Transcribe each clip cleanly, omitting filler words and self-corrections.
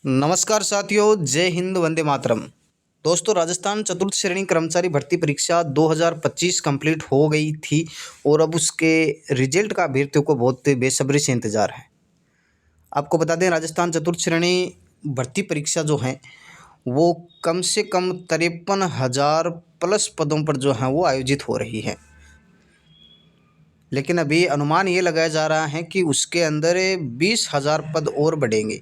नमस्कार साथियों, जय हिंद, वंदे मातरम। दोस्तों, राजस्थान चतुर्थ श्रेणी कर्मचारी भर्ती परीक्षा 2025 कंप्लीट हो गई थी और अब उसके रिजल्ट का अभ्यर्थियों को बहुत बेसब्री से इंतज़ार है। आपको बता दें, राजस्थान चतुर्थ श्रेणी भर्ती परीक्षा जो है वो कम से कम 53,000 प्लस पदों पर जो है वो आयोजित हो रही है। लेकिन अभी अनुमान ये लगाया जा रहा है कि उसके अंदर 20,000 पद और बढ़ेंगे।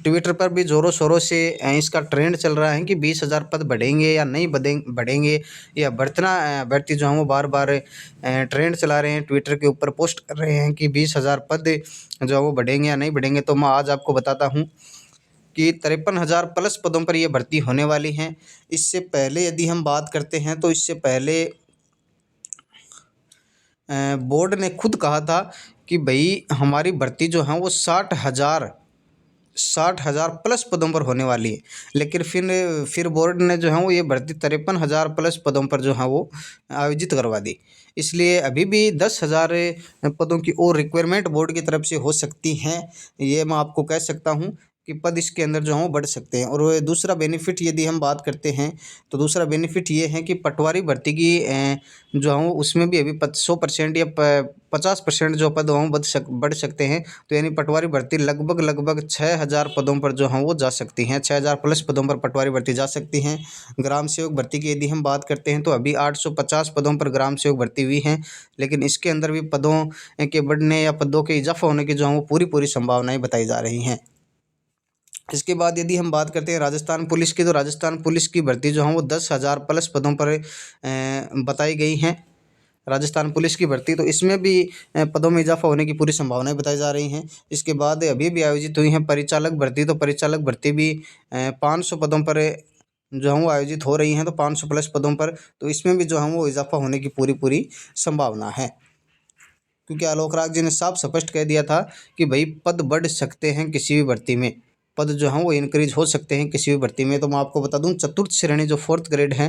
ट्विटर पर भी ज़ोरों शोरों से इसका ट्रेंड चल रहा है कि 20,000 पद बढ़ेंगे या नहीं बढ़ेंगे या बढ़ती जो है वो बार बार ट्रेंड चला रहे हैं, ट्विटर के ऊपर पोस्ट कर रहे हैं कि 20,000 पद जो है वो बढ़ेंगे या नहीं बढ़ेंगे। तो मैं आज आपको बताता हूँ कि 53,000 प्लस पदों पर ये भर्ती होने वाली हैं। इससे पहले यदि हम बात करते हैं तो इससे पहले बोर्ड ने खुद कहा था कि भाई हमारी भर्ती जो है वो 60,000 प्लस पदों पर होने वाली है। लेकिन फिर बोर्ड ने जो है वो ये भर्ती 53,000 प्लस पदों पर जो है वो आयोजित करवा दी। इसलिए अभी भी 10,000 पदों की और रिक्वायरमेंट बोर्ड की तरफ से हो सकती हैं। ये मैं आपको कह सकता हूँ कि पद इसके अंदर जो है वो बढ़ सकते हैं। और दूसरा बेनिफिट यदि हम बात करते हैं तो दूसरा बेनिफिट ये है कि पटवारी भर्ती की जो है वो उसमें भी अभी 100% या 50% जो पद हों बढ़ सकते हैं। तो यानी पटवारी भर्ती लगभग 6,000 पदों पर जो हैं वो जा सकती हैं। 6,000 प्लस पदों पर पटवारी भर्ती जा सकती हैं। ग्राम सेवक भर्ती की यदि हम बात करते हैं तो अभी 850 पदों पर ग्राम सेवक भर्ती हुई हैं। लेकिन इसके अंदर भी पदों के बढ़ने या पदों के इजाफा होने की जो हैं वो पूरी संभावनाएं बताई जा रही हैं। इसके बाद यदि हम बात करते हैं राजस्थान पुलिस की, तो राजस्थान पुलिस की भर्ती जो है वो 10,000 प्लस पदों पर बताई गई हैं। राजस्थान पुलिस की भर्ती, तो इसमें भी पदों में इजाफा होने की पूरी संभावनाएं बताई जा रही हैं। इसके बाद अभी भी आयोजित हुई हैं परिचालक भर्ती, तो परिचालक भर्ती भी 500 पदों पर जो है वो आयोजित हो रही हैं। तो 500 प्लस पदों पर, तो इसमें भी जो है वो इजाफा होने की पूरी संभावना है। क्योंकि आलोक राज जी ने साफ स्पष्ट कह दिया था कि भाई पद बढ़ सकते हैं किसी भी भर्ती में, पद जो हैं वो इंक्रीज हो सकते हैं किसी भी भर्ती में। तो मैं आपको बता दूं, चतुर्थ श्रेणी जो 4th ग्रेड है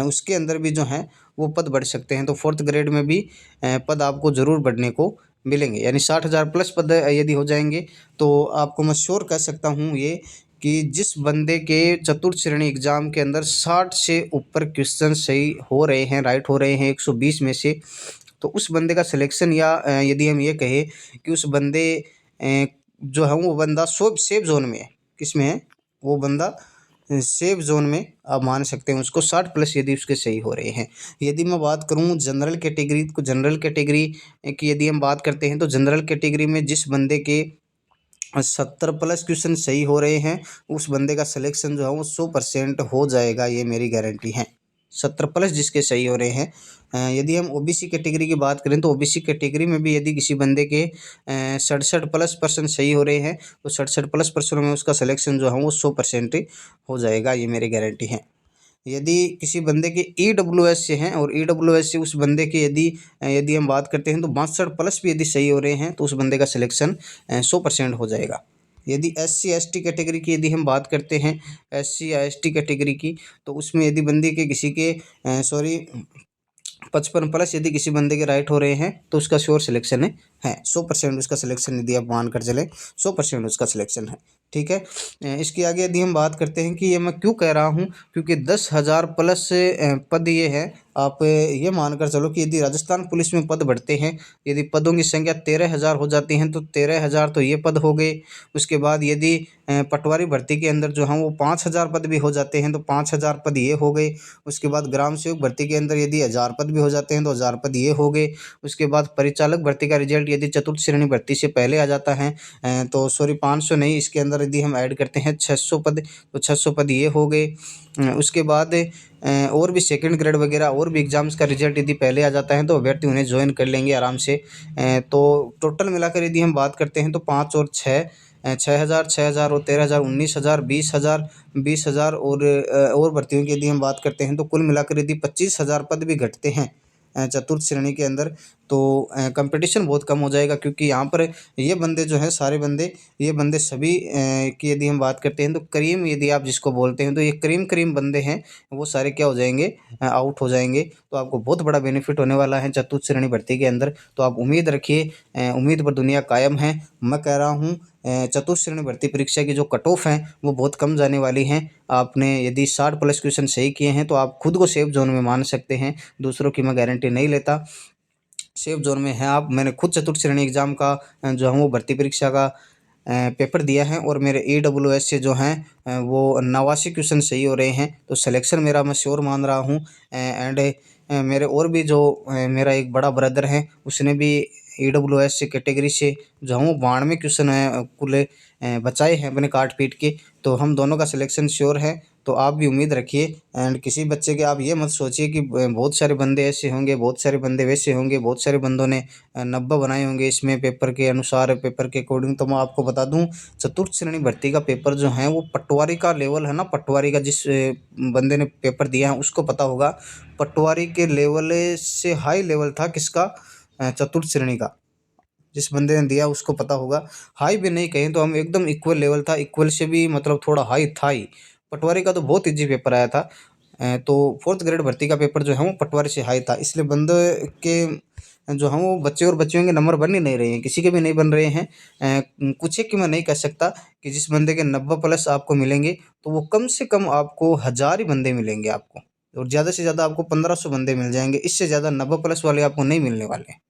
उसके अंदर भी जो है वो पद बढ़ सकते हैं। तो 4th ग्रेड में भी पद आपको ज़रूर बढ़ने को मिलेंगे। यानी 60,000 प्लस पद यदि हो जाएंगे तो आपको मैं श्योर कह सकता हूँ ये कि जिस बंदे के चतुर्थ श्रेणी एग्जाम के अंदर 60 से ऊपर क्वेश्चन सही हो रहे हैं, राइट हो रहे हैं 120 में से, तो उस बंदे का सिलेक्शन या यदि हम ये कहें कि उस बंदे जो है वो बंदा सेफ जोन में है। किस में है वो बंदा? सेफ जोन में आप मान सकते हैं उसको, 60 प्लस यदि उसके सही हो रहे हैं। यदि मैं बात करूं जनरल कैटेगरी की यदि हम बात करते हैं तो जनरल कैटेगरी में जिस बंदे के 70 प्लस क्वेश्चन सही हो रहे हैं उस बंदे का सिलेक्शन जो है वो 100% हो जाएगा, ये मेरी गारंटी है। 70 प्लस जिसके सही हो रहे हैं। यदि हम ओबीसी कैटेगरी की बात करें तो ओबीसी कैटेगरी में भी यदि किसी बंदे के 67+ % सही हो रहे हैं तो 67+ % में उसका सिलेक्शन जो है वो 100% हो जाएगा, ये मेरी गारंटी है। यदि किसी बंदे के ईडब्ल्यूएस से हैं और ईडब्ल्यूएस से उस बंदे के यदि हम बात करते हैं तो 62 प्लस भी यदि सही हो रहे हैं तो उस बंदे का सिलेक्शन 100% हो जाएगा। यदि SC ST कैटेगरी की यदि हम बात करते हैं, SC या ST कैटेगरी की, तो उसमें यदि बंदे के किसी के 55 प्लस यदि किसी बंदे के राइट हो रहे हैं तो उसका श्योर सिलेक्शन है 100% उसका सिलेक्शन, यदि आप मान कर चले 100% उसका सिलेक्शन है। ठीक है। इसके आगे यदि हम बात करते हैं कि ये मैं क्यों कह रहा हूँ, क्योंकि 10,000 प्लस पद ये है। आप ये मानकर चलो कि यदि राजस्थान पुलिस में पद बढ़ते हैं, यदि पदों की संख्या 13,000 हो जाती हैं तो 13,000 तो ये पद हो गए। उसके बाद यदि पटवारी भर्ती के अंदर जो हैं वो 5,000 पद भी हो जाते हैं तो 5,000 पद ये हो गए। उसके बाद ग्राम सेवक भर्ती के अंदर यदि 1,000 पद भी हो जाते हैं तो 1,000 पद ये हो गए। उसके बाद परिचालक भर्ती का रिजल्ट यदि चतुर्थ श्रेणी भर्ती से पहले आ जाता है तो 500 नहीं, इसके अंदर यदि हम ऐड करते हैं 600 पद, तो 600 पद ये हो गए। उसके बाद और भी सेकंड ग्रेड वगैरह और भी एग्जाम्स का रिजल्ट यदि पहले आ जाता है तो अभ्यर्थी उन्हें ज्वाइन कर लेंगे आराम से। तो टोटल मिलाकर यदि हम बात करते हैं तो 5 और 6, 6,000 और 13,000, 19,000, 20,000 और भर्तियों की यदि हम बात करते हैं तो कुल मिलाकर यदि 25,000 पद भी घटते हैं चतुर्थ श्रेणी के अंदर तो कंपटीशन बहुत कम हो जाएगा, क्योंकि यहाँ पर ये बंदे जो हैं सारे बंदे, ये बंदे सभी की यदि हम बात करते हैं तो करीम यदि आप जिसको बोलते हैं, तो ये करीम करीम बंदे हैं, वो सारे क्या हो जाएंगे, आउट हो जाएंगे। तो आपको बहुत बड़ा बेनिफिट होने वाला है चतुर्थ श्रेणी भर्ती के अंदर। तो आप उम्मीद रखिए, उम्मीद पर दुनिया कायम है। मैं कह रहा हूँ चतुर्थ श्रेणी भर्ती परीक्षा की जो कट ऑफ हैं वो बहुत कम जाने वाली हैं। आपने यदि 60+ क्वेश्चन सही किए हैं तो आप खुद को सेफ जोन में मान सकते हैं, दूसरों की मैं गारंटी नहीं लेता। सेफ जोन में हैं आप। मैंने खुद चतुर्थ श्रेणी एग्जाम का जो है वो भर्ती परीक्षा का पेपर दिया है, और मेरे EWS से जो हैं वो 89 क्वेश्चन सही हो रहे हैं। तो सिलेक्शन मेरा मैं श्योर मान रहा हूँ। एंड मेरे और भी जो मेरा एक बड़ा ब्रदर है, उसने भी EWS से कैटेगरी से जो हम 92 क्वेश्चन कुल बचाए हैं अपने काट पीट के। तो हम दोनों का सिलेक्शन श्योर है। तो आप भी उम्मीद रखिए। एंड किसी बच्चे के आप ये मत सोचिए कि बहुत सारे बंदे ऐसे होंगे, बहुत सारे बंदे वैसे होंगे, बहुत सारे बंदों ने 90 बनाए होंगे इसमें पेपर के अनुसार, पेपर के अकॉर्डिंग। तो मैं आपको बता दूं, चतुर्थ श्रेणी भर्ती का पेपर जो है वो पटवारी का लेवल है ना, पटवारी का जिस बंदे ने पेपर दिया है उसको पता होगा। पटवारी के लेवल से हाई लेवल था किसका, चतुर्थ श्रेणी का। जिस बंदे ने दिया उसको पता होगा। हाई भी नहीं कहें तो हम एकदम इक्वल लेवल था, इक्वल से भी मतलब थोड़ा हाई था ही। पटवारी का तो बहुत इजी पेपर आया था। तो फोर्थ ग्रेड भर्ती का पेपर जो है वो पटवारी से हाई था, इसलिए बंदे के जो हैं वो बच्चे और बच्चियों के नंबर बन ही नहीं रहे हैं, किसी के भी नहीं बन रहे हैं। कुछ एक की मैं नहीं कह सकता कि जिस बंदे के 90+ आपको मिलेंगे, तो वो कम से कम आपको 1000 ही बंदे मिलेंगे आपको, और ज़्यादा से ज़्यादा आपको 1500 बंदे मिल जाएंगे। इससे ज़्यादा 90+ वाले आपको नहीं मिलने वाले हैं,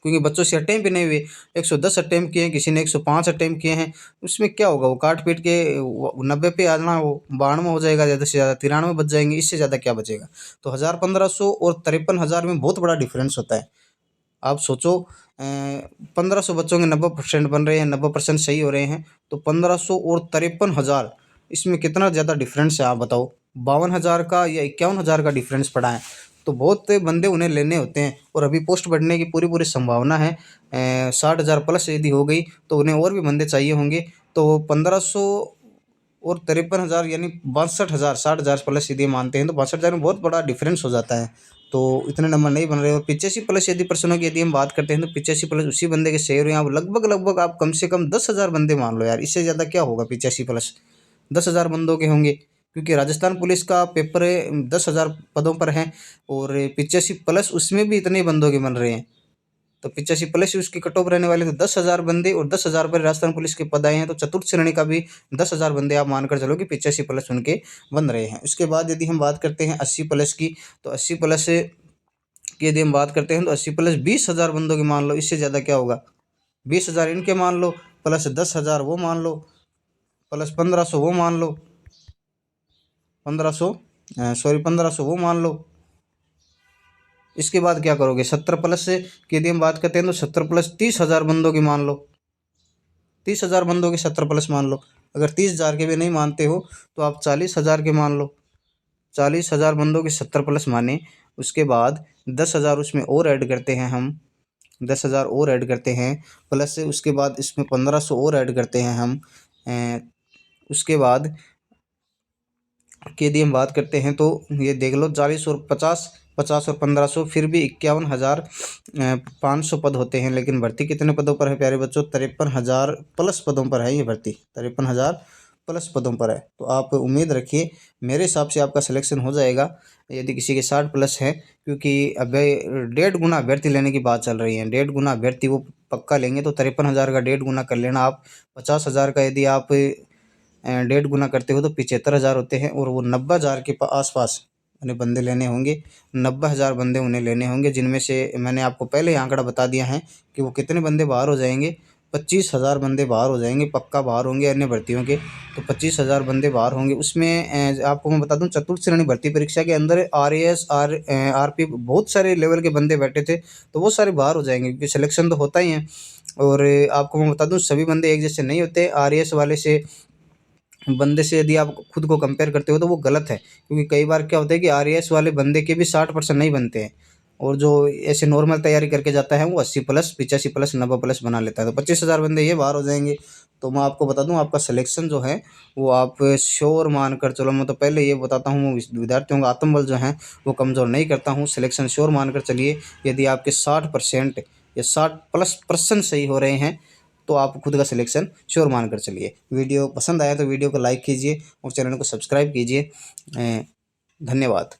क्योंकि बच्चों से अटेम्प्ट भी नहीं हुए। 110 अटेम्प्ट किए हैं, किसी ने 105 अटेम्प्ट किए हैं। उसमें क्या होगा, वो काट पीट के 90 पे आना, वो 92 हो जाएगा, ज़्यादा से ज़्यादा 93 बच जाएंगे, इससे ज़्यादा क्या बचेगा। तो 1000, 1500 और 53,000 में बहुत बड़ा डिफरेंस होता है। आप सोचो, 1500 बच्चों के 90% बन रहे हैं, 90% सही हो रहे हैं, तो 1500 और 53,000, इसमें कितना ज़्यादा डिफरेंस है आप बताओ। 52,000 का या 51,000 का डिफरेंस पड़ा है। तो बहुत बंदे उन्हें लेने होते हैं, और अभी पोस्ट बढ़ने की पूरी पूरी संभावना है। 60,000+ यदि हो गई तो उन्हें और भी बंदे चाहिए होंगे। तो 1500 और 53,000 यानी 62,000, 60,000+ यदि मानते हैं तो 62,000 में बहुत बड़ा डिफरेंस हो जाता है। तो इतने नंबर नहीं बन रहे। और 85+ यदि पर्सनों की यदि हम बात करते हैं तो 85+ उसी बंदे के शेयर हैं। आप लगभग लगभग आप कम से कम 10,000 बंदे मान लो यार, इससे ज़्यादा क्या होगा। 85+ 10,000 बंदों के होंगे, क्योंकि राजस्थान पुलिस का पेपर 10,000 पदों पर है, और 85+ उसमें भी इतने बंदों के बन रहे हैं। तो 85+ ही उसकी कट ऑफ रहने वाले, तो 10,000 बंदे, और 10,000 पर राजस्थान पुलिस के पद आए हैं। तो चतुर्थ श्रेणी का भी 10,000 बंदे आप मानकर चलो कि 85+ उनके बन रहे हैं। उसके बाद यदि हम बात करते हैं 80+ की, तो 80+ की यदि हम बात करते हैं तो 80+ 20,000 बंदों की मान लो, इससे ज़्यादा क्या होगा। 20,000 इनके मान लो, प्लस 10,000 वो मान लो, प्लस 1500 वो मान लो, 1500 वो मान लो। इसके बाद क्या करोगे, 70+ से की यदि हम बात करते हैं तो 70+ 30,000 बंदों की मान लो, 30,000 बंदों के 70+ मान लो। अगर 30,000 के भी नहीं मानते हो तो आप 40,000 के मान लो, 40,000 बंदों के 70+ माने। उसके बाद 10,000 उसमें और ऐड करते हैं हम, 10,000 और ऐड करते हैं, प्लस से उसके बाद इसमें 1500 और ऐड करते हैं हम। उसके बाद की यदि हम बात करते हैं तो ये देख लो, 40 और 50, 50 और 1500, फिर भी 51,500 पद होते हैं। लेकिन भर्ती कितने पदों पर है प्यारे बच्चों, 53,000+ पदों पर है ये भर्ती, 53,000+ पदों पर है। तो आप उम्मीद रखिए, मेरे हिसाब से आपका सिलेक्शन हो जाएगा यदि किसी के 60+ है, क्योंकि अब 1.5 गुना अभ्यर्थी लेने की बात चल रही है। 1.5 गुना अभ्यर्थी वो पक्का लेंगे, तो 53,000 का 1.5 गुना कर लेना आप। 50,000 का यदि आप 1.5 गुना करते हो तो 75,000 होते हैं, और वो 90,000 के आसपास उन्हें बंदे लेने होंगे। 90,000 बंदे उन्हें लेने होंगे, जिनमें से मैंने आपको पहले ही आंकड़ा बता दिया है कि वो कितने बंदे बाहर हो जाएंगे। 25,000 बंदे बाहर हो जाएंगे, पक्का बाहर होंगे अन्य भर्तियों के। तो 25,000 बंदे बाहर होंगे। उसमें आपको मैं बता दूं, चतुर्थ श्रेणी भर्ती परीक्षा के अंदर RAS RP बहुत सारे लेवल के बंदे बैठे थे, तो वो सारे बाहर हो जाएंगे, क्योंकि सिलेक्शन तो होता ही है। और आपको मैं बता दूं, सभी बंदे एक जैसे नहीं होते। RAS वाले से बंदे से यदि आप खुद को कंपेयर करते हो तो वो गलत है, क्योंकि कई बार क्या होता है कि RAS वाले बंदे के भी 60% नहीं बनते हैं, और जो ऐसे नॉर्मल तैयारी करके जाता है वो 80+, 85+, 90+ बना लेता है। तो 25,000 बंदे ये बाहर हो जाएंगे। तो मैं आपको बता दूं, आपका सिलेक्शन जो है वो आप श्योर मानकर चलो। मैं तो पहले ये बताता हूँ, विद्यार्थियों का आत्मबल जो है वो कमज़ोर नहीं करता हूँ। सिलेक्शन श्योर मानकर चलिए। यदि आपके 60% या 60+% सही हो रहे हैं तो आप खुद का सिलेक्शन श्योर मानकर चलिए। वीडियो पसंद आया तो वीडियो को लाइक कीजिए और चैनल को सब्सक्राइब कीजिए। धन्यवाद।